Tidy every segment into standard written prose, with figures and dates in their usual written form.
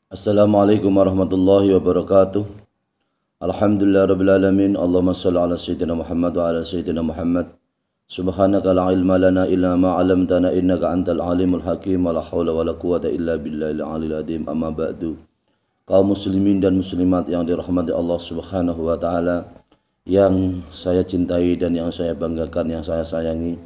Assalamualaikum warahmatullahi wabarakatuh. Alhamdulillah rabbil alamin. Allahumma shalli ala sayyidina Muhammad wa ala sayyidina Muhammad. Subhanaka la ilma lana illa ma 'allamtana innaka antal alimul hakim. Wa la haula wa la quwwata illa billahil aliyil azim. Amma ba'du. Kaum muslimin dan muslimat yang dirahmati Allah Subhanahu wa taala, yang saya cintai dan yang saya banggakan, yang saya sayangi.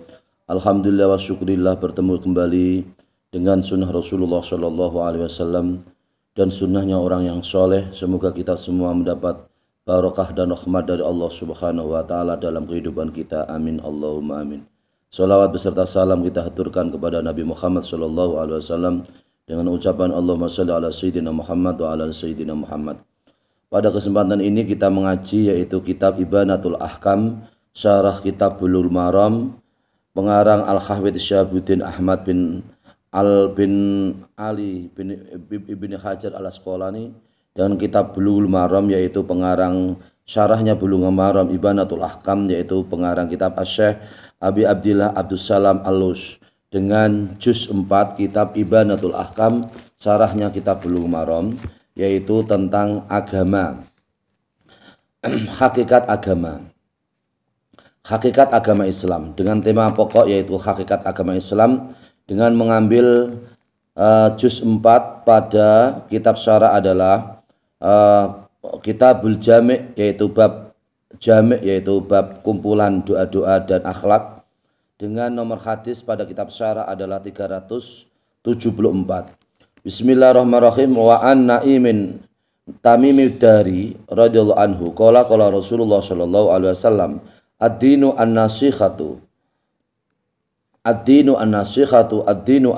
Alhamdulillah wa syukurillah bertemu kembali dengan sunnah Rasulullah sallallahu alaihi wasallam dan sunnahnya orang yang soleh. Semoga kita semua mendapat barakah dan rahmat dari Allah Subhanahu wa taala dalam kehidupan kita. Amin Allahumma amin. Salawat beserta salam kita haturkan kepada Nabi Muhammad sallallahu alaihi wasallam dengan ucapan Allahumma shalli ala sayyidina Muhammad wa ala sayyidina Muhammad. Pada kesempatan ini kita mengaji yaitu kitab Ibanatul Ahkam, syarah kitab Bulughul Maram, pengarang Al-Hafidz Syahabuddin Ahmad bin Ali bin Ibni Hajar Al-Asqalani, dan kitab Bulughul Maram yaitu pengarang syarahnya Bulughul Maram Ibanatul Ahkam yaitu pengarang kitab Asy-Syaikh Abi Abdillah Abdus Salam Al-Lus, dengan juz 4 kitab Ibanatul Ahkam syarahnya kitab Bulughul Maram yaitu tentang agama, hakikat agama Islam, dengan tema pokok yaitu hakikat agama Islam, dengan mengambil juz 4 pada kitab syarah adalah Kitabul Jami' yaitu bab jami' yaitu bab kumpulan doa-doa dan akhlak, dengan nomor hadis pada kitab syarah adalah 374. Bismillahirrahmanirrahim. Wa an Na'imin Tamimid Dari radhiyallahu anhu qala Rasulullah sallallahu alaihi wasallam ad-dinu an-nasikhatu ad-dinu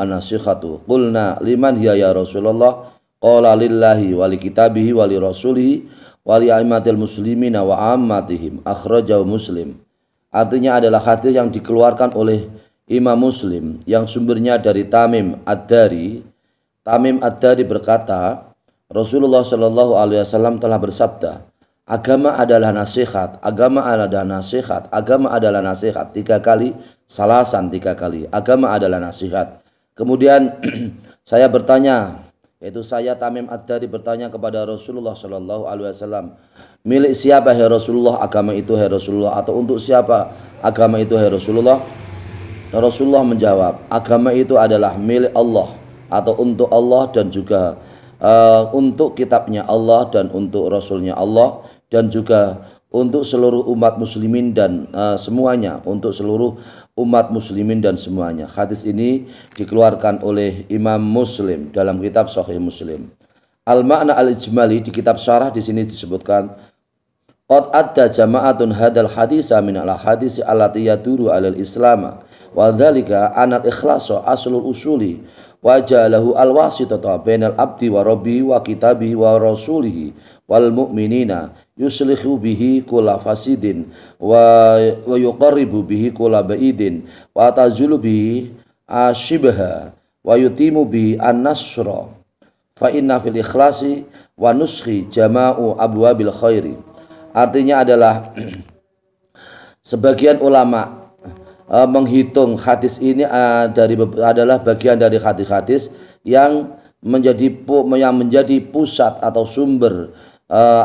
an-nasikhatu. Qulna liman hiya ya Rasulullah? Qala lillahi wa li kitabihi wa li rasulihi wa li a'immatil muslimina wa ammatihim. Akhrajahu Muslim. Artinya adalah hadis yang dikeluarkan oleh Imam Muslim yang sumbernya dari Tamim Ad-Dari. Tamim Ad-Dari berkata, Rasulullah sallallahu alaihi wasallam telah bersabda, agama adalah nasihat, agama adalah nasihat, agama adalah nasihat. 3 kali, salasan 3 kali, agama adalah nasihat. Kemudian saya bertanya, yaitu saya Tamim Ad-Dari bertanya kepada Rasulullah sallallahu alaihi wasallam, milik siapa hai Rasulullah agama itu hai Rasulullah, atau untuk siapa agama itu hai Rasulullah? Rasulullah menjawab, agama itu adalah milik Allah atau untuk Allah, dan juga untuk kitabnya Allah dan untuk Rasulnya Allah, dan juga untuk seluruh umat muslimin dan semuanya, untuk seluruh umat muslimin dan semuanya. Hadis ini dikeluarkan oleh Imam Muslim dalam kitab Sahih Muslim. Al-Ma'na al-Ijmali di kitab syarah di sini disebutkan, qad adda jama'atun hadal hadisa min al-hadisi allati yaduru alal islama wa dzalika anal ikhlasu aslul usuli wa ja'alahu al-wasitata bainal abdi wa rabbihi wa kitabihi wa rasulihi wal mu'minina yuslihu bihi kulla fasidin wa yuqarribu bihi kulla ba'idin wa tazulu bihi ashibha wa yutimu bihi an-nasra fa inna fil ikhlasi wa nuskhi jama'u abwabil khairi. Artinya adalah sebagian ulama menghitung hadis ini adalah bagian dari hadis-hadis yang menjadi pusat atau sumber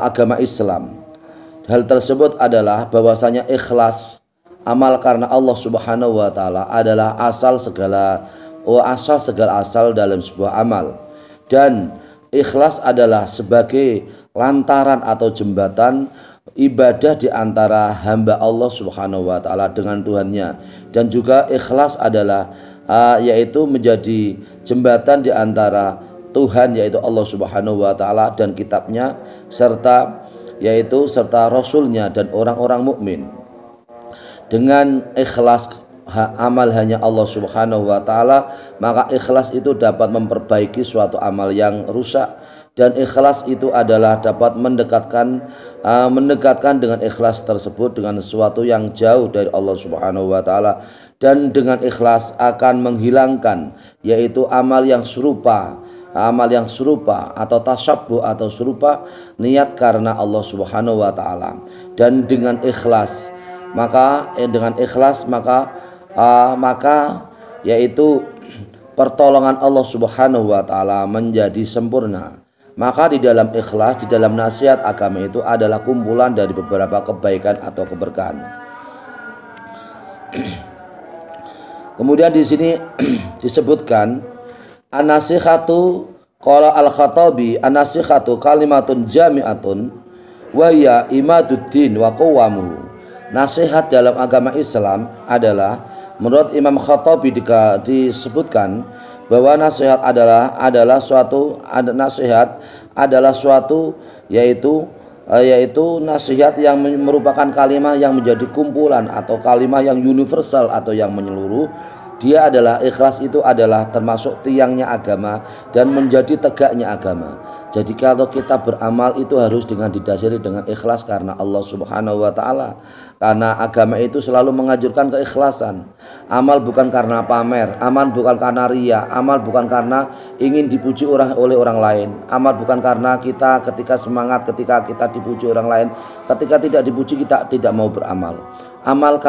agama Islam. Hal tersebut adalah bahwasanya ikhlas, amal karena Allah Subhanahu wa taala, adalah asal segala asal dalam sebuah amal, dan ikhlas adalah sebagai lantaran atau jembatan ibadah di antara hamba Allah Subhanahu wa taala dengan Tuhannya, dan juga ikhlas adalah yaitu menjadi jembatan di antara Tuhan yaitu Allah Subhanahu wa taala dan kitabnya, serta Rasulnya dan orang-orang mukmin. Dengan ikhlas amal hanya Allah Subhanahu wa taala, maka ikhlas itu dapat memperbaiki suatu amal yang rusak, dan ikhlas itu adalah dapat mendekatkan dengan ikhlas tersebut dengan sesuatu yang jauh dari Allah Subhanahu wa taala, dan dengan ikhlas akan menghilangkan yaitu amal yang serupa atau tasyabbuh atau serupa niat karena Allah Subhanahu wa taala. Dan dengan ikhlas maka yaitu pertolongan Allah Subhanahu wa taala menjadi sempurna. Maka di dalam ikhlas, di dalam nasihat agama itu adalah kumpulan dari beberapa kebaikan atau keberkahan. Kemudian di sini disebutkan an-nasihatu, qala al-Khattabi, an-nasihatu kalimatun jami'atun wa hiya imaduddin wa qawamuhu. Nasihat dalam agama Islam adalah, menurut Imam Khattabi disebutkan bahwa nasihat adalah suatu yaitu nasihat yang merupakan kalimat yang menjadi kumpulan atau kalimat yang universal atau yang menyeluruh. Dia adalah ikhlas, itu adalah termasuk tiangnya agama dan menjadi tegaknya agama. Jadi kalau kita beramal itu harus didasari dengan ikhlas karena Allah Subhanahu wa taala. Karena agama itu selalu menganjurkan keikhlasan. Amal bukan karena pamer, amal bukan karena ria, amal bukan karena ingin dipuji oleh orang lain. Amal bukan karena kita ketika semangat ketika kita dipuji orang lain, ketika tidak dipuji kita tidak mau beramal. Amal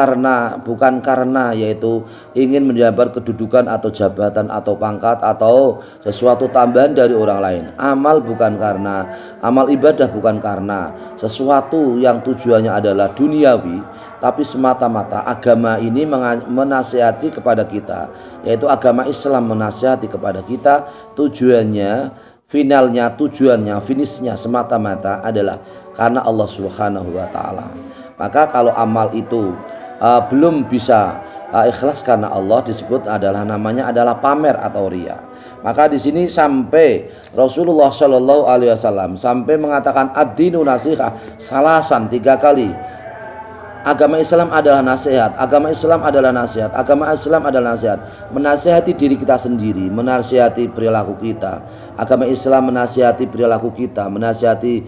bukan karena yaitu ingin mendapat kedudukan atau jabatan atau pangkat atau sesuatu tambahan dari orang lain. Amal ibadah bukan karena sesuatu yang tujuannya adalah duniawi, tapi semata-mata agama ini menasihati kepada kita, yaitu agama Islam menasihati kepada kita, tujuannya, finishnya semata-mata adalah karena Allah Subhanahu wa taala. Maka kalau amal itu belum bisa ikhlas karena Allah, disebut namanya adalah pamer atau ria. Maka di sini sampai Rasulullah Shallallahu Alaihi Wasallam sampai mengatakan ad-dinu nasihah salasan 3 kali. Agama Islam adalah nasihat, agama Islam adalah nasihat, agama Islam adalah nasihat. Menasihati diri kita sendiri, menasihati perilaku kita. Agama Islam menasihati perilaku kita, menasihati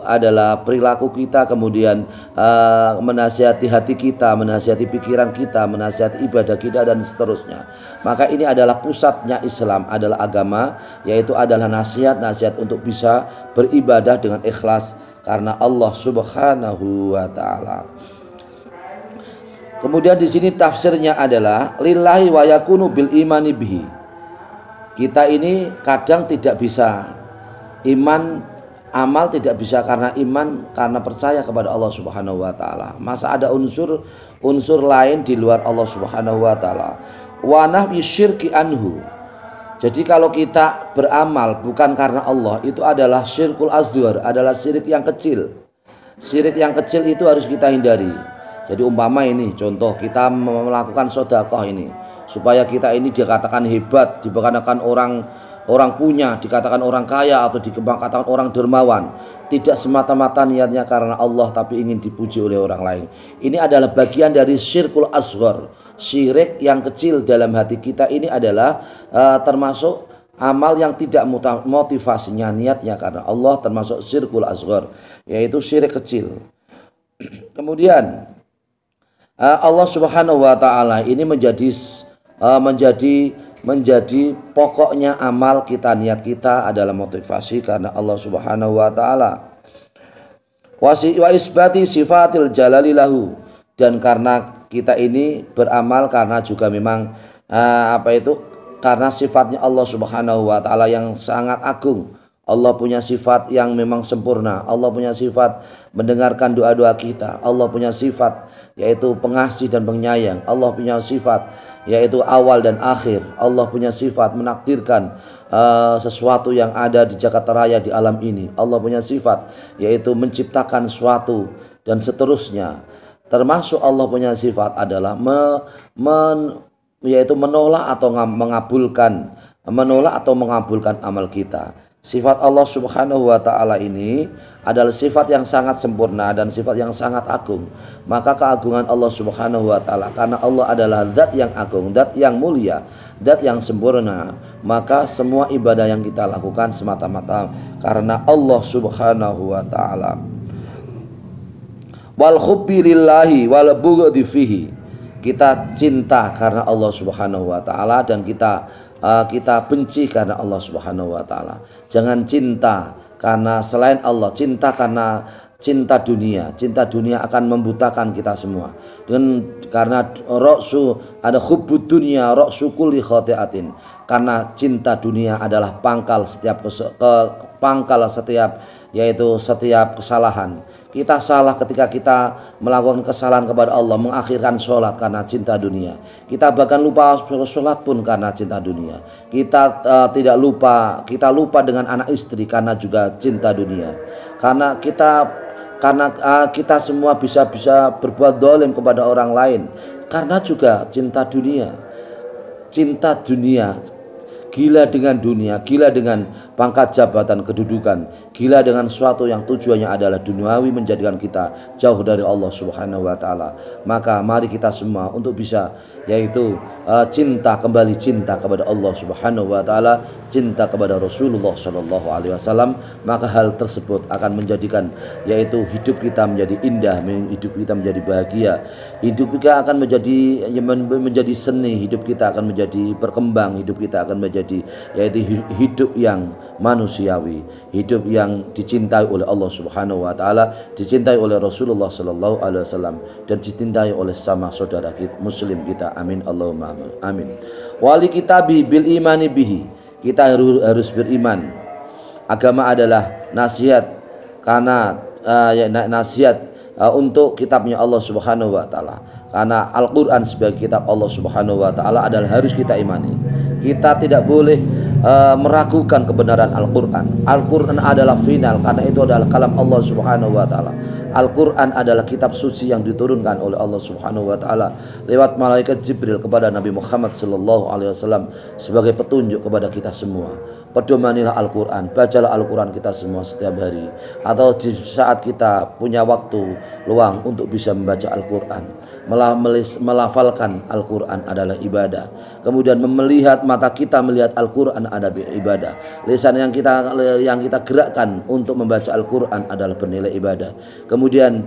adalah perilaku kita, kemudian menasihati hati kita, menasihati pikiran kita, menasihati ibadah kita dan seterusnya. Maka ini adalah pusatnya Islam, adalah agama, yaitu adalah nasihat untuk bisa beribadah dengan ikhlas karena Allah Subhanahu wa taala. Kemudian di sini tafsirnya adalah lillahi wa yakunu bil imani bihi. Kita ini kadang tidak bisa amal tidak bisa karena iman, karena percaya kepada Allah Subhanahu wa taala. Masa ada unsur lain di luar Allah Subhanahu wa taala. Wa nahyi syirki anhu. Jadi kalau kita beramal bukan karena Allah, itu adalah syirkul asghar, adalah syirik yang kecil. Syirik yang kecil itu harus kita hindari. Jadi umpama ini contoh, kita melakukan sedekah ini supaya kita ini dikatakan hebat, dikatakan orang punya, dikatakan orang kaya, atau dikatakan orang dermawan. Tidak semata-mata niatnya karena Allah, tapi ingin dipuji oleh orang lain. Ini adalah bagian dari syirkul asghar. Syirik yang kecil dalam hati kita ini adalah termasuk amal yang tidak motivasinya niatnya karena Allah, termasuk syirkul asghar, yaitu syirik kecil. Kemudian Allah Subhanahu wa taala ini menjadi pokoknya amal kita, niat kita adalah motivasi karena Allah Subhanahu wa taala. Wa isbati sifatil jalalilahu, dan karena kita ini beramal karena juga memang karena sifatnya Allah Subhanahu wa taala yang sangat agung. Allah punya sifat yang memang sempurna. Allah punya sifat mendengarkan doa-doa kita. Allah punya sifat yaitu pengasih dan penyayang. Allah punya sifat yaitu awal dan akhir. Allah punya sifat menakdirkan sesuatu yang ada di jagat raya di alam ini. Allah punya sifat yaitu menciptakan suatu dan seterusnya. Termasuk Allah punya sifat adalah yaitu menolak atau mengabulkan amal kita. Sifat Allah Subhanahu wa taala ini adalah sifat yang sangat sempurna dan sifat yang sangat agung. Maka keagungan Allah Subhanahu wa taala, karena Allah adalah zat yang agung, zat yang mulia, zat yang sempurna, maka semua ibadah yang kita lakukan semata-mata karena Allah Subhanahu wa taala. Wal hubbi lillahi wal bughdi fihi. Kita cinta karena Allah Subhanahu wa taala dan kita benci karena Allah Subhanahu wa taala. Jangan cinta karena selain Allah, cinta cinta dunia akan membutakan kita semua. Karena ra'su ada hubbud dunya ra'su kulli khati'atin. Karena cinta dunia adalah pangkal setiap yaitu setiap kesalahan. Kita salah ketika kita melakukan kesalahan kepada Allah, mengakhirkan sholat karena cinta dunia. Kita bahkan lupa sholat pun karena cinta dunia. Kita lupa dengan anak istri karena juga cinta dunia. Karena kita semua bisa berbuat dolim kepada orang lain karena juga cinta dunia. Cinta dunia, gila dengan dunia, gila dengan pangkat jabatan, kedudukan, gila dengan sesuatu yang tujuannya adalah duniawi, menjadikan kita jauh dari Allah Subhanahu wa taala. Maka mari kita semua untuk bisa yaitu kembali cinta kepada Allah Subhanahu wa taala, cinta kepada Rasulullah sallallahu alaihi wasallam. Maka hal tersebut akan menjadikan yaitu hidup kita menjadi indah, hidup kita menjadi bahagia, hidup kita akan menjadi seni, hidup kita akan menjadi berkembang, hidup kita akan menjadi yaitu hidup yang manusiawi, hidup yang dicintai oleh Allah Subhanahu wa taala, dicintai oleh Rasulullah sallallahu alaihi wasallam, dan dicintai oleh sama saudara kita muslim kita. Amin Allahumma amin. Wali kitabi bil imani bihi, kita harus beriman. Agama adalah nasihat karena nasihat untuk kitabnya Allah Subhanahu wa taala. Karena Al-Qur'an sebagai kitab Allah Subhanahu wa taala adalah harus kita imani. Kita tidak boleh meragukan kebenaran Al-Qur'an. Al-Qur'an adalah final karena itu adalah kalam Allah Subhanahu wa taala. Al-Qur'an adalah kitab suci yang diturunkan oleh Allah Subhanahu wa taala lewat malaikat Jibril kepada Nabi Muhammad sallallahu alaihi wasallam sebagai petunjuk kepada kita semua. Pedomanilah Al-Qur'an, bacalah Al-Qur'an kita semua setiap hari atau di saat kita punya waktu luang untuk bisa membaca Al-Qur'an. Melafalkan Al-Qur'an adalah ibadah. Kemudian melihat mata kita melihat Al-Qur'an adalah ibadah. Lisan yang kita gerakkan untuk membaca Al-Qur'an adalah bernilai ibadah. Kemudian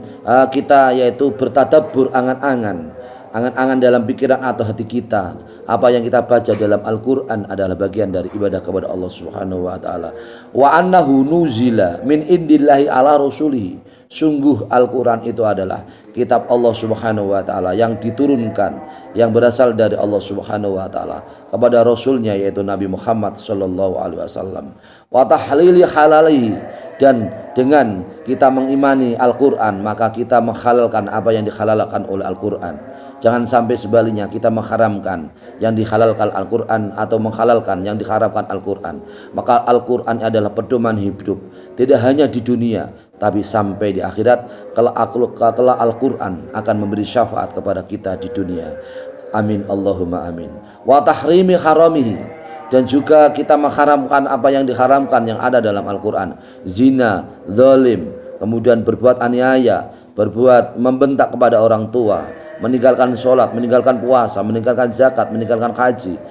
kita yaitu bertadabbur angan-angan dalam pikiran atau hati kita. Apa yang kita baca dalam Al-Qur'an adalah bagian dari ibadah kepada Allah Subhanahu wa taala. Wa annahu nuzila min indillahi ala rasulihi. Sungguh Al-Qur'an itu adalah kitab Allah Subhanahu wa taala yang diturunkan, yang berasal dari Allah Subhanahu wa taala kepada rasulnya yaitu Nabi Muhammad sallallahu alaihi wasallam. Wa tahlili halalihi, dan dengan kita mengimani Al-Qur'an maka kita menghalalkan apa yang dihalalkan oleh Al-Qur'an. Jangan sampai sebaliknya kita mengharamkan yang dihalalkan Al-Qur'an atau menghalalkan yang diharamkan Al-Qur'an. Maka Al-Qur'an adalah pedoman hidup tidak hanya di dunia tapi sampai di akhirat kalau Al-Qur'an akan memberi syafaat kepada kita di dunia. Amin Allahumma amin. Wa tahrimi haramihi, dan juga kita mengharamkan apa yang diharamkan yang ada dalam Al-Qur'an. Zina, zalim, kemudian berbuat aniaya, membentak kepada orang tua, meninggalkan sholat, meninggalkan puasa, meninggalkan zakat, meninggalkan haji,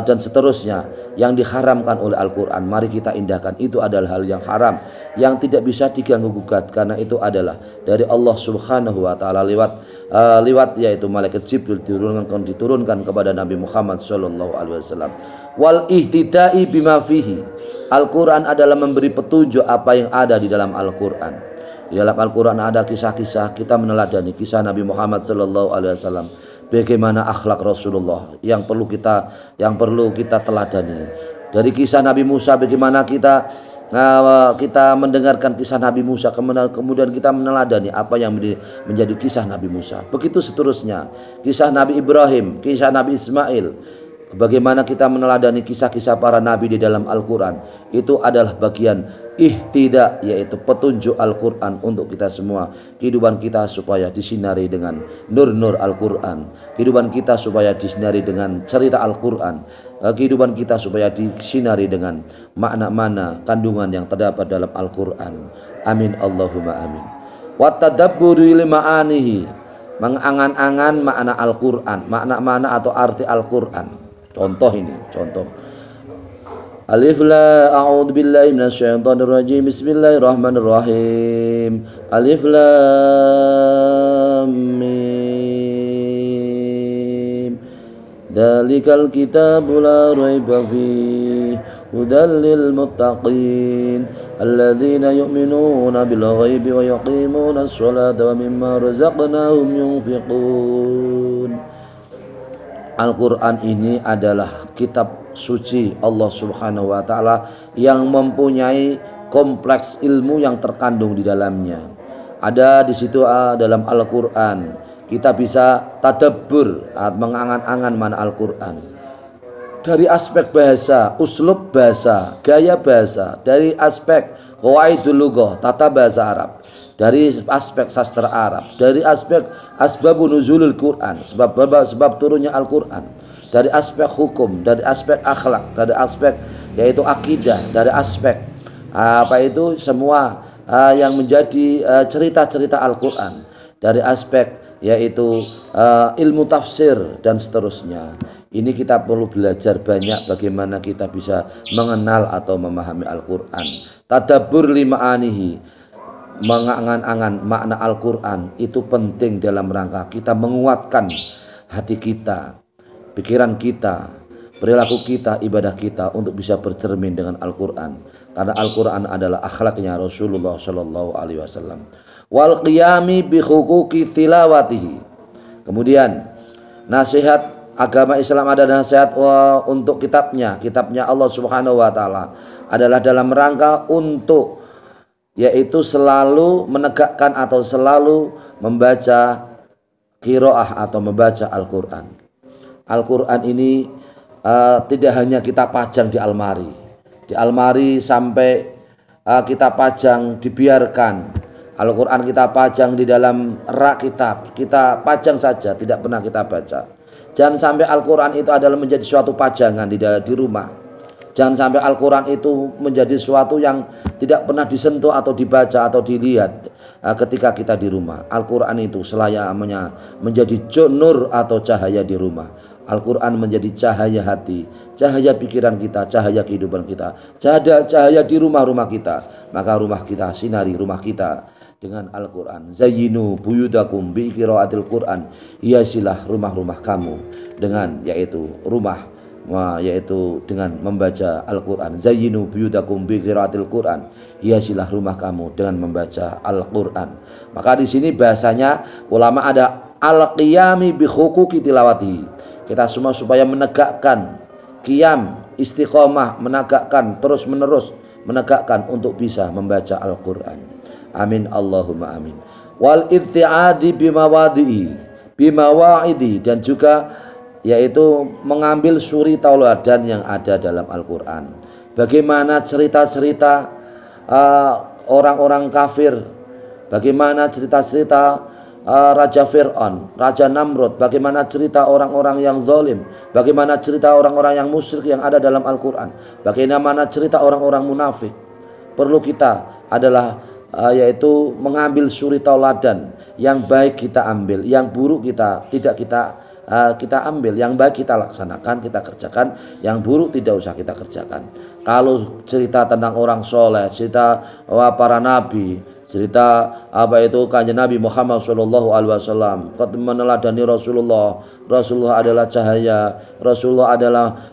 dan seterusnya yang diharamkan oleh Al-Qur'an. Mari kita indahkan. Itu adalah hal yang haram yang tidak bisa diganggu gugat karena itu adalah dari Allah Subhanahu wa taala lewat yaitu malaikat Jibril diturunkan kepada Nabi Muhammad sallallahu alaihi wasallam. Wal ihtidai bima fihi, Al-Qur'an adalah memberi petunjuk apa yang ada di dalam Al-Qur'an. Di dalam Al-Qur'an ada kisah-kisah, kita meneladani kisah Nabi Muhammad sallallahu alaihi wasallam. Bagaimana akhlak Rasulullah yang perlu kita teladani. Dari kisah Nabi Musa, bagaimana kita mendengarkan kisah Nabi Musa, kemudian kita meneladani apa yang menjadi kisah Nabi Musa. Begitu seterusnya, kisah Nabi Ibrahim, kisah Nabi Ismail. Bagaimana kita meneladani kisah-kisah para nabi di dalam Al-Qur'an. Itu adalah bagian ihtida, yaitu petunjuk Al-Qur'an untuk kita semua. Kehidupan kita supaya disinari dengan nur-nur Al-Qur'an. Kehidupan kita supaya disinari dengan cerita Al-Qur'an. Kehidupan kita supaya disinari dengan makna-makna kandungan yang terdapat dalam Al-Qur'an. Amin Allahumma amin. Wa tadabburi li ma'anihi, mengangan-angan makna Al-Qur'an, makna-makna atau arti Al-Qur'an. Contoh. Alif lam, a'udzu billahi minasyaitonir rajim. Bismillahirrahmanirrahim. Alif lam mim. Dzalikal kitabu la raiba fihi هدى للمتقين الذين يؤمنون بالغيب ويقيمون الصلاة ومما رزقناهم ينفقون. Al-Quran ini adalah kitab suci Allah Subhanahu wa Ta'ala yang mempunyai kompleks ilmu yang terkandung di dalamnya. Ada di situ dalam Al-Quran kita bisa tadabbur, mengangan-angan mana Al-Quran. Dari aspek bahasa, uslub bahasa, gaya bahasa, dari aspek qawaidul lughah, tata bahasa Arab, dari aspek sastra Arab, dari aspek asbabun nuzulul Quran, sebab turunnya Al-Quran, dari aspek hukum, dari aspek akhlak, dari aspek yaitu akidah, dari aspek semua yang menjadi cerita-cerita Al-Quran, dari aspek yaitu ilmu tafsir dan seterusnya. Ini kita perlu belajar banyak bagaimana kita bisa mengenal atau memahami Al-Quran. Tadabbur lima'anihi, mengangan-angan makna Al-Quran itu penting dalam rangka kita menguatkan hati kita, pikiran kita, perilaku kita, ibadah kita untuk bisa bercermin dengan Al-Quran. Karena Al-Quran adalah akhlaknya Rasulullah Shallallahu Alaihi Wasallam. Wal qiyami bi huquqi tilawatihi. Kemudian nasihat agama Islam ada nasihat untuk kitabnya Allah Subhanahu wa Ta'ala adalah dalam rangka untuk yaitu selalu menegakkan atau selalu membaca qiraah atau membaca Al-Quran. Al-Quran ini tidak hanya kita pajang di almari sampai kita pajang dibiarkan. Al-Quran kita pajang di dalam rak kitab, kita pajang saja, tidak pernah kita baca. Jangan sampai Al-Quran itu adalah menjadi suatu pajangan di rumah. Jangan sampai Al-Quran itu menjadi suatu yang tidak pernah disentuh atau dibaca atau dilihat ketika kita di rumah. Al-Quran itu selayaknya menjadi nur atau cahaya di rumah. Al-Quran menjadi cahaya hati, cahaya pikiran kita, cahaya kehidupan kita, cahaya di rumah-rumah kita. Maka rumah kita, sinari rumah kita dengan Al-Quran. Zayyinu buyutakum bi qiraatil Quran. Hiasilah rumah-rumah kamu dengan yaitu dengan membaca Al-Quran. Zayyinu buyutakum bi qiraatil Quran. Hiasilah rumah kamu dengan membaca Al-Quran. Maka di sini bahasanya ulama ada al-qiyami bi huquqi tilawati. Kita semua supaya menegakkan qiyam, istiqomah, menegakkan terus menerus menegakkan untuk bisa membaca Al-Quran. Amin Allahumma amin. Wal itti'adi bimawa'idi, dan juga yaitu mengambil suri tauladan yang ada dalam Al-Quran. Bagaimana cerita-cerita orang-orang kafir, bagaimana cerita-cerita Raja Fir'aun, Raja Namrud, bagaimana cerita orang-orang yang zalim, bagaimana cerita orang-orang yang musyrik yang ada dalam Al-Quran, bagaimana cerita orang-orang munafik. Perlu kita adalah yaitu mengambil suri tauladan. Yang baik kita ambil, yang buruk kita tidak kita ambil. Yang baik kita laksanakan, kita kerjakan, yang buruk tidak usah kita kerjakan. Kalau cerita tentang orang soleh, cerita para nabi, cerita kanjeng Nabi Muhammad Shallallahu Alaihi Wasallam, meneladani Rasulullah. Rasulullah adalah cahaya. Rasulullah adalah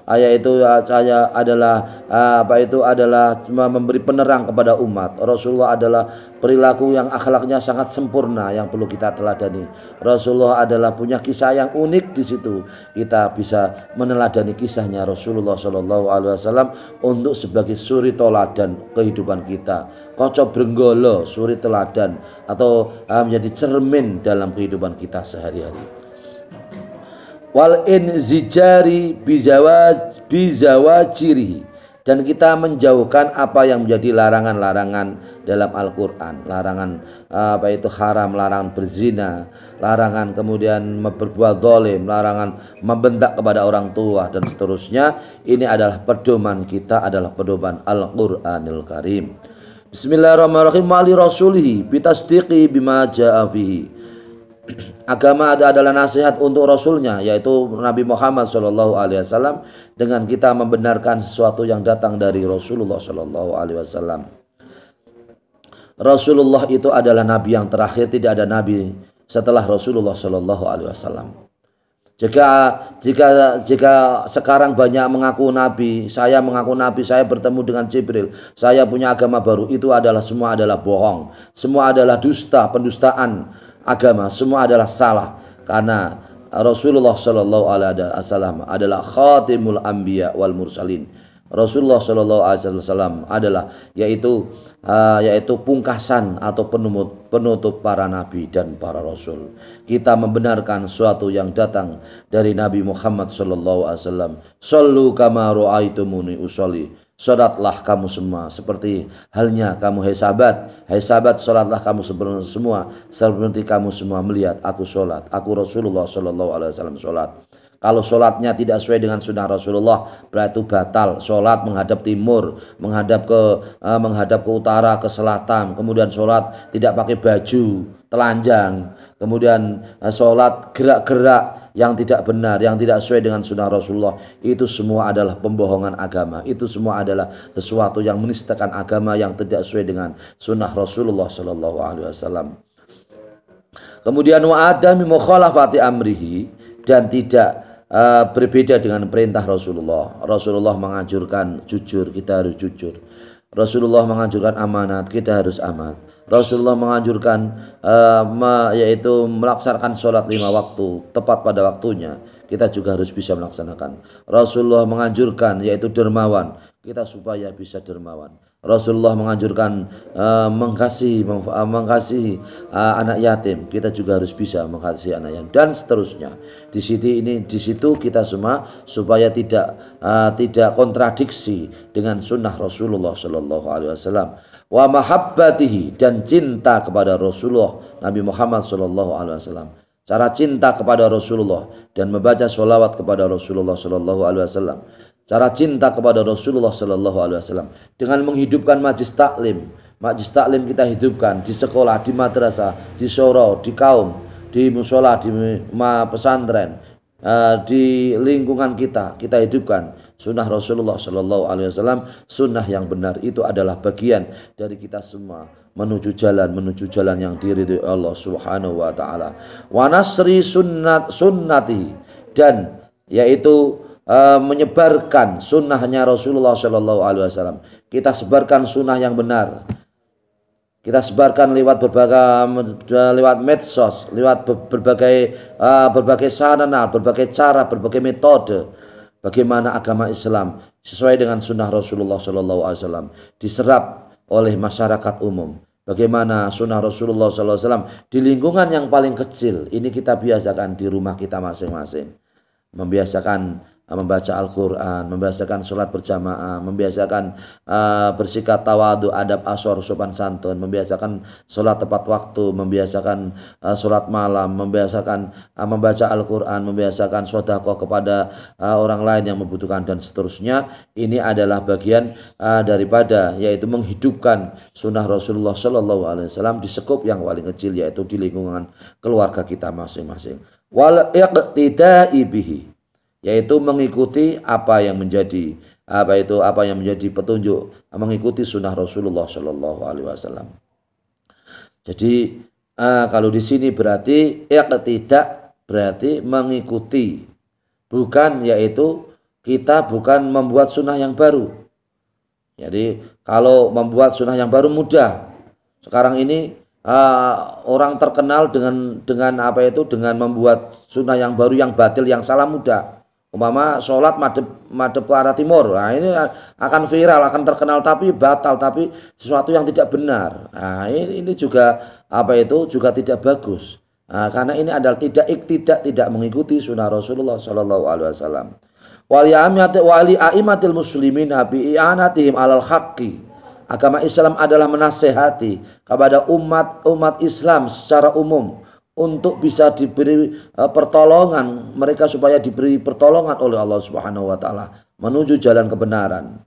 cahaya adalah memberi penerang kepada umat. Rasulullah adalah perilaku yang akhlaknya sangat sempurna yang perlu kita teladani. Rasulullah adalah punya kisah yang unik di situ. Kita bisa meneladani kisahnya Rasulullah Shallallahu Alaihi Wasallam untuk sebagai suri toladan kehidupan kita. Kocok brenggolo, suri teladan atau menjadi cermin dalam kehidupan kita sehari-hari. Wal inzijari bizawajiri, dan kita menjauhkan apa yang menjadi larangan-larangan dalam Al-Quran. Larangan haram, larangan berzina, larangan kemudian berbuat zalim, larangan membentak kepada orang tua dan seterusnya. Ini adalah pedoman kita, adalah pedoman Al-Quranil Karim. Bismillahirrahmanirrahim. Wali rasulihi bitasdiqi bima ja'a fihi. Agama adalah nasihat untuk Rasulnya, yaitu Nabi Muhammad SAW, dengan kita membenarkan sesuatu yang datang dari Rasulullah SAW. Rasulullah itu adalah Nabi yang terakhir, tidak ada Nabi setelah Rasulullah SAW. Jika jika sekarang banyak mengaku nabi, saya mengaku nabi, saya bertemu dengan Jibril, saya punya agama baru, itu adalah semua adalah bohong. Semua adalah dusta, pendustaan agama, semua adalah salah. Karena Rasulullah Shallallahu Alaihi Wasallam adalah khatimul anbiya wal mursalin. Rasulullah Shallallahu Alaihi Wasallam adalah yaitu pungkasan atau penutup para nabi dan para rasul. Kita membenarkan sesuatu yang datang dari Nabi Muhammad Shallallahu Alaihi Wasallam. Sallu kama ra'aitumuni usolli. Salatlah kamu semua seperti halnya kamu hai sahabat, salatlah kamu semua seperti kamu semua melihat aku salat. Aku Rasulullah Shallallahu Alaihi Wasallam salat. Kalau sholatnya tidak sesuai dengan sunnah Rasulullah, berarti itu batal. Sholat menghadap timur, menghadap ke utara, ke selatan. Kemudian sholat tidak pakai baju telanjang. Kemudian sholat gerak-gerak yang tidak benar, yang tidak sesuai dengan sunnah Rasulullah. Itu semua adalah pembohongan agama. Itu semua adalah sesuatu yang menistakan agama yang tidak sesuai dengan sunnah Rasulullah Sallallahu Alaihi Wasallam. Kemudian wa adami mukhalafati amrihi, dan tidak berbeda dengan perintah Rasulullah. Rasulullah menganjurkan jujur, kita harus jujur. Rasulullah menganjurkan amanat, kita harus amanat. Rasulullah menganjurkan yaitu melaksanakan sholat 5 waktu tepat pada waktunya, kita juga harus bisa melaksanakan. Rasulullah menganjurkan yaitu dermawan, kita supaya bisa dermawan. Rasulullah menganjurkan mengasihi anak yatim, kita juga harus bisa mengasihi anak yatim, dan seterusnya. Di situ kita semua supaya tidak kontradiksi dengan sunnah Rasulullah Shallallahu Alaihi Wasallam. Wa mahabbatihi, dan cinta kepada Rasulullah Nabi Muhammad Shallallahu Alaihi Wasallam. Cara cinta kepada Rasulullah dan membaca sholawat kepada Rasulullah Shallallahu Alaihi Wasallam. Cara cinta kepada Rasulullah Sallallahu Alaihi Wasallam dengan menghidupkan majlis taklim. Majlis taklim kita hidupkan di sekolah, di madrasah, di surau, di kaum, di musola, di pesantren, di lingkungan kita hidupkan sunnah Rasulullah Sallallahu Alaihi Wasallam. Sunnah yang benar itu adalah bagian dari kita semua menuju jalan yang diridhoi Allah Subhanahu Wa Taala. Wa nasri sunnati, dan yaitu menyebarkan sunnahnya Rasulullah Shallallahu Alaihi Wasallam. Kita sebarkan sunnah yang benar. Kita sebarkan lewat medsos, lewat berbagai sarana, berbagai cara, berbagai metode. Bagaimana agama Islam sesuai dengan sunnah Rasulullah Shallallahu Alaihi Wasallam diserap oleh masyarakat umum. Bagaimana sunnah Rasulullah Shallallahu Alaihi Wasallam di lingkungan yang paling kecil ini kita biasakan di rumah kita masing-masing. Membiasakan membaca Al-Quran, membiasakan sholat berjamaah, membiasakan bersikap tawadu, adab asor, sopan santun, membiasakan sholat tepat waktu, membiasakan sholat malam, membiasakan membaca Al-Quran, membiasakan sedekah kepada orang lain yang membutuhkan, dan seterusnya. Ini adalah bagian daripada yaitu menghidupkan sunnah Rasulullah Sallallahu Alaihi Wasallam di skop yang paling kecil, yaitu di lingkungan keluarga kita masing-masing. Wal iqtida'i bihi, yaitu mengikuti apa yang menjadi petunjuk, mengikuti sunnah Rasulullah Shallallahu Alaihi Wasallam. Jadi kalau di sini berarti tidak berarti mengikuti, bukan, yaitu kita bukan membuat sunnah yang baru. Jadi kalau membuat sunnah yang baru mudah. Sekarang ini orang terkenal dengan dengan membuat sunnah yang baru, yang batil, yang salah mudah. Umpama sholat madhep ke arah timur, nah ini akan viral, akan terkenal, tapi batal, tapi sesuatu yang tidak benar. Nah ini juga juga tidak bagus. Nah, karena ini adalah tidak mengikuti sunnah Rasulullah Sallallahu Alaihi Wasallam. Wali a'immatil muslimin bi i'anatihim alal haqqi. Agama Islam adalah menasehati kepada umat Islam secara umum untuk bisa diberi pertolongan, mereka supaya diberi pertolongan oleh Allah Subhanahu Wa Taala menuju jalan kebenaran.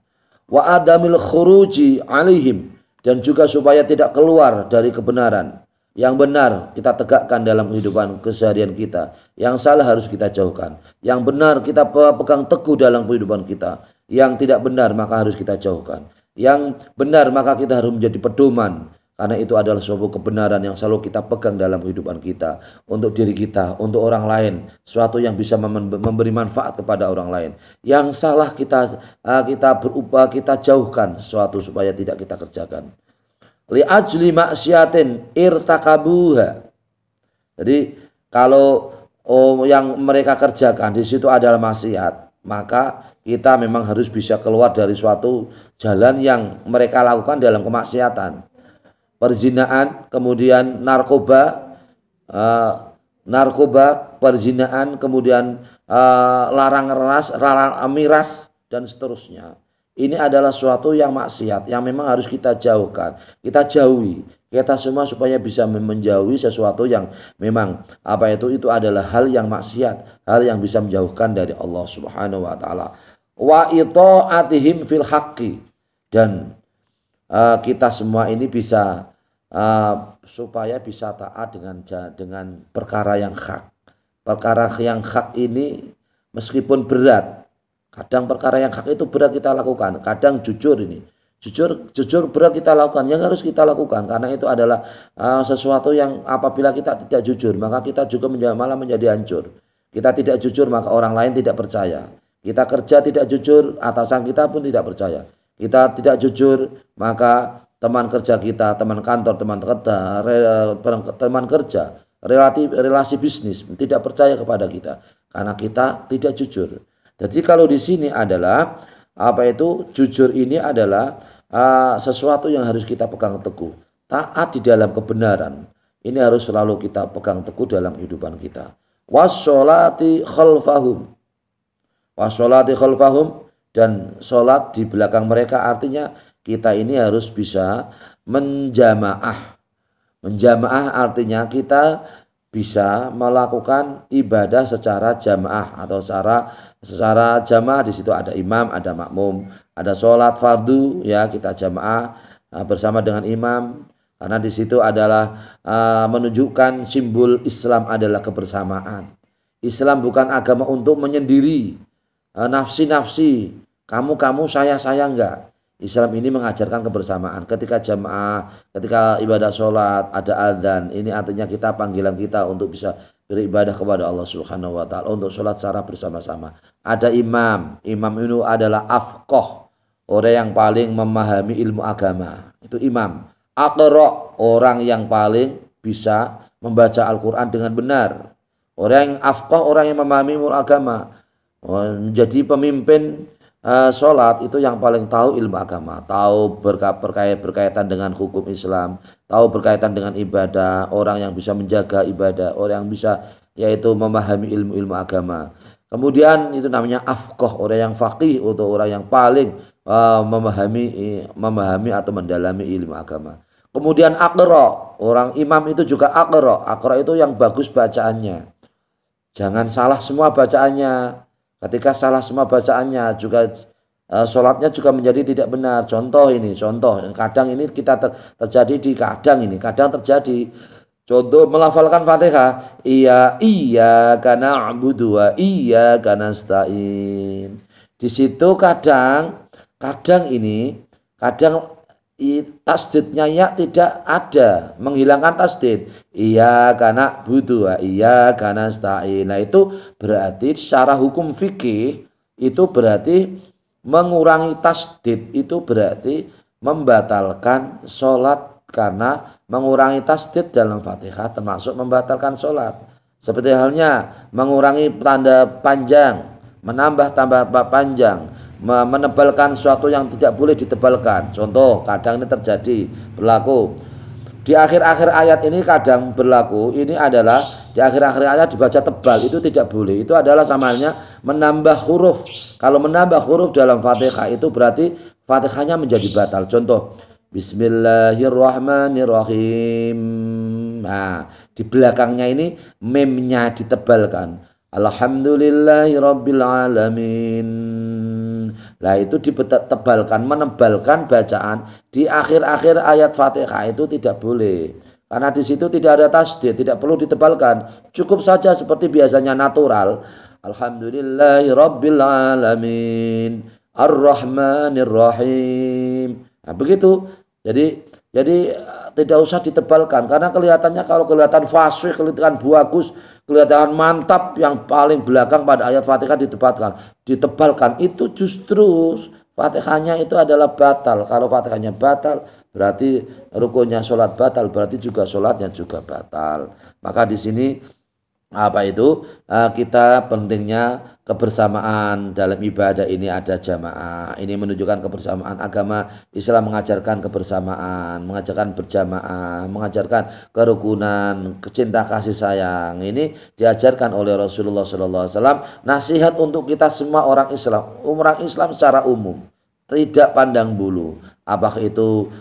Wa adamil khuruji alaihim, dan juga supaya tidak keluar dari kebenaran. Yang benar kita tegakkan dalam kehidupan keseharian kita, yang salah harus kita jauhkan. Yang benar kita pegang teguh dalam kehidupan kita, yang tidak benar maka harus kita jauhkan. Yang benar maka kita harus menjadi pedoman Karena itu adalah suatu kebenaran yang selalu kita pegang dalam kehidupan kita, untuk diri kita, untuk orang lain, suatu yang bisa memberi manfaat kepada orang lain. Yang salah kita berubah, kita jauhkan sesuatu supaya tidak kita kerjakan. Li ajli maksiatin irtakabuha. Jadi kalau yang mereka kerjakan di situ adalah maksiat, maka kita memang harus bisa keluar dari suatu jalan yang mereka lakukan dalam kemaksiatan. Perzinaan, kemudian narkoba, perzinaan, kemudian larang miras dan seterusnya. Ini adalah suatu yang maksiat yang memang harus kita jauhkan, kita jauhi, kita semua supaya bisa menjauhi sesuatu yang memang itu adalah hal yang maksiat, hal yang bisa menjauhkan dari Allah Subhanahu wa taala. Wa itaatihim fil haqqi, dan kita semua ini bisa supaya bisa taat dengan perkara yang hak. Perkara yang hak ini meskipun berat, kadang perkara yang hak itu berat kita lakukan, kadang jujur berat kita lakukan, yang harus kita lakukan karena itu adalah sesuatu yang apabila kita tidak jujur maka kita juga malah menjadi hancur. Kita tidak jujur maka orang lain tidak percaya. Kita kerja tidak jujur, atasan kita pun tidak percaya. Kita tidak jujur maka teman kerja kita, teman kantor, teman kerja, relasi bisnis tidak percaya kepada kita karena kita tidak jujur. Jadi kalau di sini adalah jujur ini adalah sesuatu yang harus kita pegang teguh. Taat di dalam kebenaran ini harus selalu kita pegang teguh dalam kehidupan kita. Wassolati khalfahum, dan sholat di belakang mereka, artinya kita ini harus bisa menjamaah. Menjamaah artinya kita bisa melakukan ibadah secara jamaah atau secara jamaah. Di situ ada imam, ada makmum, ada sholat fardu ya kita jamaah bersama dengan imam. Karena di situ adalah menunjukkan simbol Islam adalah kebersamaan. Islam bukan agama untuk menyendiri, nafsi-nafsi, kamu saya enggak. Islam ini mengajarkan kebersamaan. Ketika jamaah, ketika ibadah sholat, ada adzan. Ini artinya panggilan kita untuk bisa beribadah kepada Allah Subhanahu wa taala, untuk sholat secara bersama-sama. Ada imam. Imam itu adalah afqah, orang yang paling memahami ilmu agama. Itu imam. Aqra, orang yang paling bisa membaca Al-Quran dengan benar. Orang yang afqah, orang yang memahami ilmu agama. Menjadi pemimpin sholat itu yang paling tahu ilmu agama, tahu berkaitan dengan hukum Islam, tahu berkaitan dengan ibadah, orang yang bisa menjaga ibadah, orang yang bisa yaitu memahami ilmu-ilmu agama. Kemudian itu namanya afqah, orang yang faqih, atau orang yang paling memahami atau mendalami ilmu agama. Kemudian aqra, orang imam itu juga aqra. Aqra itu yang bagus bacaannya. Jangan salah semua bacaannya. Ketika salah semua bacaannya juga sholatnya juga menjadi tidak benar. Contoh kadang ini kita terjadi kadang terjadi. Contoh melafalkan Fatihah, iya karena na'budu wa iyyaka nasta'in. Di situ kadang tasdidnya ya tidak ada, menghilangkan tasdid. Iya karena butuh, iya karena nasta'in. Nah itu berarti secara hukum fikih itu berarti mengurangi tasdid, itu berarti membatalkan sholat, karena mengurangi tasdid dalam Fatihah termasuk membatalkan sholat. Seperti halnya mengurangi tanda panjang, menambah tambah panjang, menebalkan sesuatu yang tidak boleh ditebalkan. Contoh kadang ini terjadi berlaku di akhir-akhir ayat ini, kadang berlaku ini adalah di akhir-akhir ayat dibaca tebal, itu tidak boleh. Itu adalah samanya menambah huruf. Kalau menambah huruf dalam Fatihah itu berarti Fatihahnya menjadi batal. Contoh Bismillahirrahmanirrahim. Nah, di belakangnya ini memnya ditebalkan. Alhamdulillahirabbil alamin. Nah itu ditebalkan, menebalkan bacaan di akhir-akhir ayat Fatihah itu tidak boleh. Karena di situ tidak ada tasdid, tidak perlu ditebalkan. Cukup saja seperti biasanya natural. Alhamdulillahirabbil alamin. Ar-Rahmanir Rahim. Nah begitu. Jadi tidak usah ditebalkan, karena kelihatannya kalau kelihatan fasih, kelihatan bagus, kelihatan mantap, yang paling belakang pada ayat Fatihah ditebalkan itu justru Fatihahnya itu adalah batal. Kalau Fatihahnya batal berarti rukunnya sholat batal, berarti juga sholatnya juga batal. Maka di sini kita pentingnya kebersamaan dalam ibadah ini, ada jamaah. Ini menunjukkan kebersamaan. Agama Islam mengajarkan kebersamaan, mengajarkan berjamaah, mengajarkan kerukunan, cinta kasih sayang. Ini diajarkan oleh Rasulullah SAW. Nasihat untuk kita semua orang Islam secara umum, tidak pandang bulu. Apa itu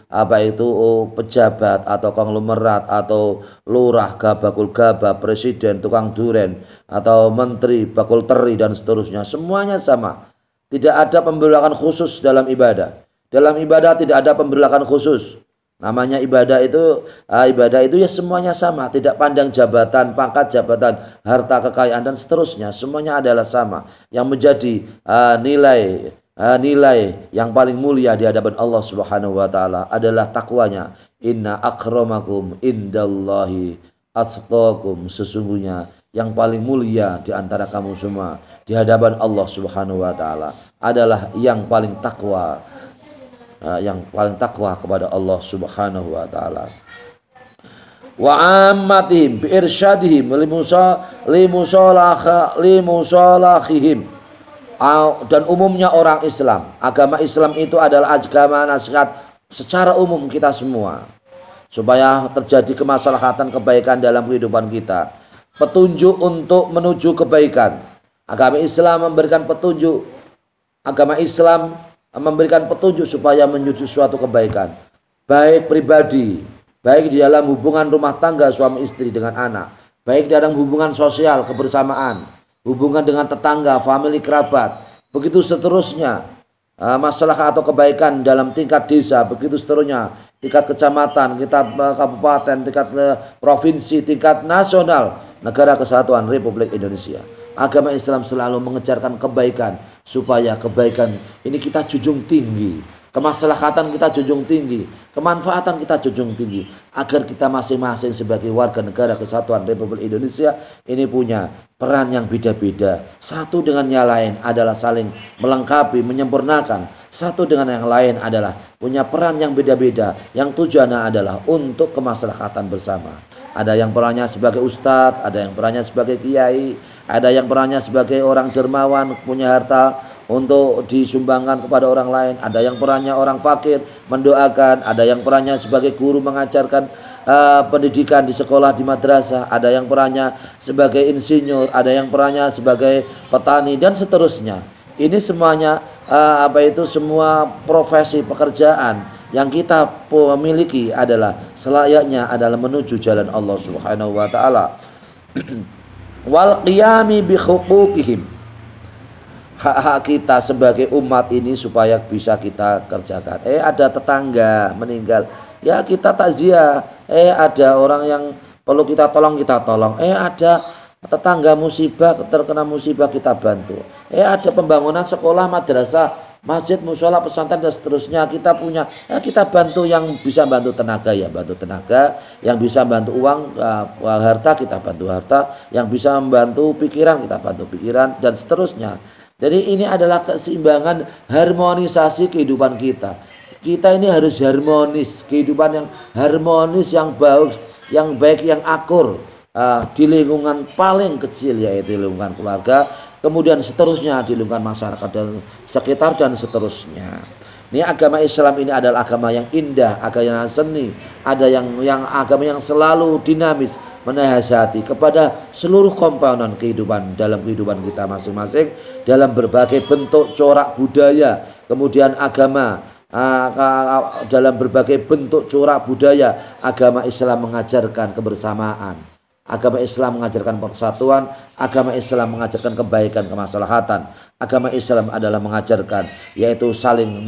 pejabat atau konglomerat atau lurah, bakul gabah, presiden, tukang duren, atau menteri, bakul teri, dan seterusnya. Semuanya sama. Tidak ada pembelakan khusus dalam ibadah. Dalam ibadah tidak ada pembelakan khusus. Namanya ibadah itu ya semuanya sama. Tidak pandang jabatan, pangkat jabatan, harta, kekayaan, dan seterusnya. Semuanya adalah sama. Yang menjadi nilai yang paling mulia di hadapan Allah Subhanahu wa taala adalah takwanya. Inna akramakum indallahi atqakum. Sesungguhnya yang paling mulia di antara kamu semua di hadapan Allah Subhanahu wa taala adalah yang paling takwa, kepada Allah Subhanahu wa taala. Wa ammatihim bi irsyadihim limusalahihim. Dan umumnya orang Islam, agama Islam itu adalah agama nasihat secara umum kita semua, supaya terjadi kemaslahatan kebaikan dalam kehidupan kita, petunjuk untuk menuju kebaikan. Agama Islam memberikan petunjuk supaya menuju suatu kebaikan, baik pribadi, baik di dalam hubungan rumah tangga suami istri dengan anak, baik dalam hubungan sosial kebersamaan, hubungan dengan tetangga, famili, kerabat, begitu seterusnya. Masalah atau kebaikan dalam tingkat desa, begitu seterusnya, tingkat kecamatan, tingkat kabupaten, tingkat provinsi, tingkat nasional, negara kesatuan Republik Indonesia. Agama Islam selalu mengejarkan kebaikan, supaya kebaikan ini kita junjung tinggi, kemaslahatan kita junjung tinggi, kemanfaatan kita junjung tinggi, agar kita masing-masing sebagai warga negara kesatuan Republik Indonesia ini punya peran yang beda-beda. Satu dengan yang lain adalah saling melengkapi, menyempurnakan. Satu dengan yang lain adalah punya peran yang beda-beda, yang tujuannya adalah untuk kemaslahatan bersama. Ada yang perannya sebagai ustadz, ada yang perannya sebagai kiai, ada yang perannya sebagai orang dermawan, punya harta untuk disumbangkan kepada orang lain, ada yang perannya orang fakir mendoakan, ada yang perannya sebagai guru mengajarkan pendidikan di sekolah, di madrasah, ada yang perannya sebagai insinyur, ada yang perannya sebagai petani, dan seterusnya. Ini semuanya semua profesi pekerjaan yang kita miliki adalah selayaknya adalah menuju jalan Allah Subhanahu wa taala. Wal qiyami bi huquqihim. Hak-hak kita sebagai umat ini supaya bisa kita kerjakan. Ada tetangga meninggal, ya kita takziah. Ada orang yang perlu kita tolong, ada tetangga musibah, terkena musibah, kita bantu. Ada pembangunan sekolah, madrasah, masjid, musola, pesantren, dan seterusnya, kita punya, kita bantu. Yang bisa bantu tenaga ya bantu tenaga, yang bisa bantu uang, harta, kita bantu harta, yang bisa membantu pikiran, kita bantu pikiran, dan seterusnya. Jadi ini adalah keseimbangan, harmonisasi kehidupan kita. Kita ini harus harmonis, kehidupan yang harmonis, yang baik, yang akur, di lingkungan paling kecil, yaitu lingkungan keluarga, kemudian seterusnya di lingkungan masyarakat dan sekitar, dan seterusnya. Ini agama Islam ini adalah agama yang indah, agama yang seni, ada yang agama yang selalu dinamis, menasihati kepada seluruh komponen kehidupan dalam kehidupan kita masing-masing, dalam berbagai bentuk corak budaya. Kemudian agama dalam berbagai bentuk corak budaya, agama Islam mengajarkan kebersamaan, agama Islam mengajarkan persatuan, agama Islam mengajarkan kebaikan, kemaslahatan. Agama Islam adalah mengajarkan yaitu saling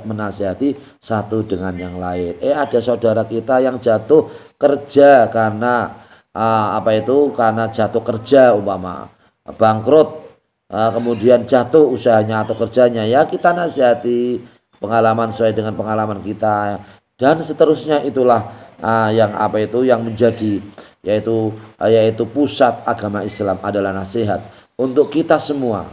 menasihati satu dengan yang lain. Ada saudara kita yang jatuh kerja karena karena jatuh kerja, umpama bangkrut, kemudian jatuh usahanya atau kerjanya, ya kita nasihati, pengalaman sesuai dengan pengalaman kita, dan seterusnya. Itulah yang apa itu yang menjadi yaitu pusat agama Islam adalah nasihat untuk kita semua.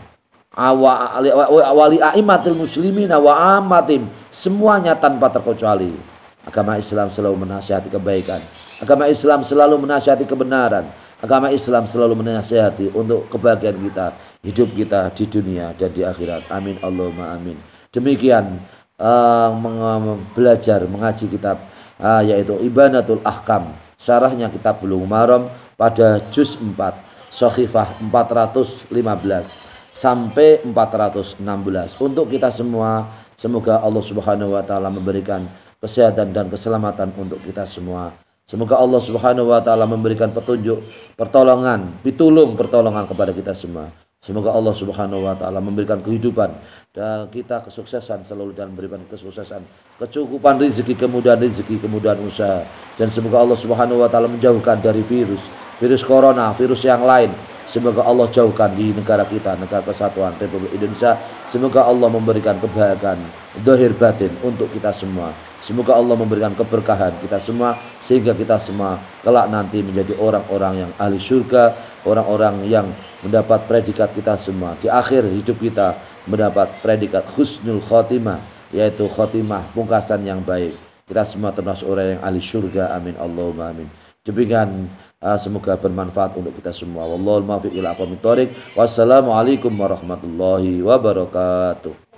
Wali a'immatil muslimin wa ammatim, semuanya tanpa terkecuali. Agama Islam selalu menasihati kebaikan. Agama Islam selalu menasihati kebenaran. Agama Islam selalu menasihati untuk kebahagiaan kita, hidup kita di dunia dan di akhirat. Amin Allahumma amin. Demikian belajar mengaji kitab yaitu Ibanatul Ahkam, syarahnya kitab Bulughul Maram pada juz 4, Shahifah 415 sampai 416. Untuk kita semua, semoga Allah Subhanahu wa taala memberikan kesehatan dan keselamatan untuk kita semua. Semoga Allah Subhanahu wa taala memberikan petunjuk, pertolongan kepada kita semua. Semoga Allah Subhanahu wa taala memberikan kehidupan dan kita kesuksesan selalu dan memberikan kesuksesan, kecukupan rezeki, kemudahan usaha, dan semoga Allah Subhanahu wa taala menjauhkan dari virus corona, virus yang lain. Semoga Allah jauhkan di negara kita, negara kesatuan Republik Indonesia. Semoga Allah memberikan kebahagiaan zahir batin untuk kita semua. Semoga Allah memberikan keberkahan kita semua, sehingga kita semua kelak nanti menjadi orang-orang yang ahli surga, orang-orang yang mendapat predikat kita semua. Di akhir hidup kita mendapat predikat husnul khotimah, yaitu khotimah pungkasan yang baik. Kita semua termasuk orang yang ahli surga. Amin Allahumma amin. Demikian semoga bermanfaat untuk kita semua. Wallahul muwaffiq ila aqwamit thoriq. Wassalamualaikum warahmatullahi wabarakatuh.